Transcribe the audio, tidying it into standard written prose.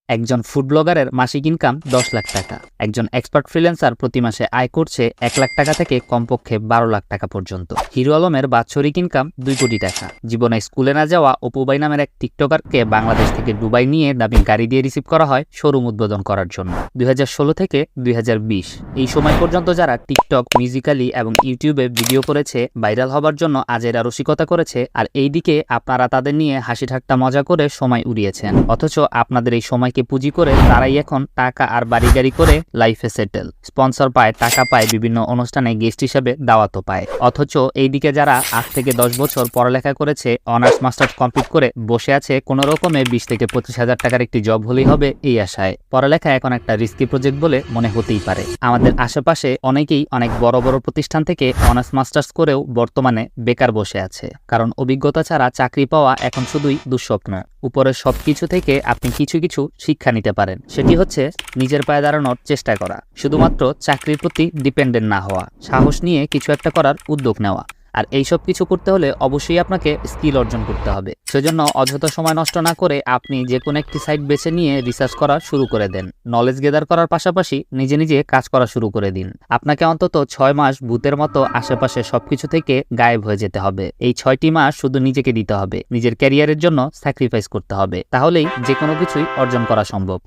একজন ফুড ব্লগারের মাসিক ইনকাম 10 লাখ টাকা। একজন এক্সপার্ট ফ্রিল্যান্সার প্রতি মাসে আয় করছে 1 লাখ টাকা থেকে কমপক্ষে 12 লাখ টাকা পর্যন্ত। হিরো আলমের বাৎসরিক ইনকাম 2 কোটি টাকা। জীবনে স্কুলে না যাওয়া অপুবাই নামের এক টিকটকারকে বাংলাদেশ থেকে দুবাই নিয়ে দামি গাড়ি দিয়ে রিসিভ করা হয় শোরুম উদ্বোধন করার জন্য। 2016 থেকে 2020 এই সময় পর্যন্ত যারা টিকটক, মিউজিক্যালি এবং ইউটিউবে ভিডিও করেছে, ভাইরাল হবার জন্য আজেরা রসিকতা করেছে, আর এইদিকে আপনারা তাদের নিয়ে হাসি ঠাট্টা মজা করে সময় উড়িয়েছেন। অথচ আপনাদের এই সময়কে পুঁজি করে তারাই এখন টাকা আর বাড়ি গাড়ি করে লাইফে সেটেল, স্পন্সর পায়, টাকা পায়, বিভিন্ন অনুষ্ঠানে গেস্ট হিসেবে দাওয়াতও পায়। অথচ এইদিকে যারা 8 থেকে 10 বছর পড়ালেখা করেছে, অনার্স মাস্টার্স কমপ্লিট করে বসে আছে কোনো রকমে 20 থেকে 25 হাজার টাকার একটি জব হলেই হবে এই আশায়। পড়ালেখা এখন একটা রিস্কি প্রজেক্ট বলে মনে হতেই পারে। আমাদের আশেপাশে অনেকেই অনেক বড় বড় প্রতিষ্ঠান থেকে অনার্স মাস্টার্স করেও বর্তমানে বেকার বসে আছে, কারণ অভিজ্ঞতা ছাড়া চাকরি পাওয়া এখন শুধুই দুঃস্বপ্ন। উপরের সবকিছু থেকে আপনি কিছু কিছু শিক্ষা নিতে পারেন, সেটি হচ্ছে নিজের পায়ে দাঁড়ানোর চেষ্টা করা, শুধুমাত্র চাকরির প্রতি ডিপেন্ডেন্ট না হওয়া, সাহস নিয়ে কিছু একটা করার উদ্যোগ নেওয়া। আর এইসব কিছু করতে হলে অবশ্যই আপনাকে স্কিল অর্জন করতে হবে। সেজন্য অযথা সময় নষ্ট না করে আপনি যে কোনো একটি সাইট বেছে নিয়ে রিসার্চ করা শুরু করে দেন। নলেজ গেদার করার পাশাপাশি নিজে নিজে কাজ করা শুরু করে দিন। আপনাকে অন্তত 6 মাস ভূতের মতো আশেপাশে সবকিছু থেকে গায়েব হয়ে যেতে হবে। এই 6টি মাস শুধু নিজেকে দিতে হবে, নিজের ক্যারিয়ারের জন্য স্যাক্রিফাইস করতে হবে, তাহলেই যে কোনো কিছুই অর্জন করা সম্ভব।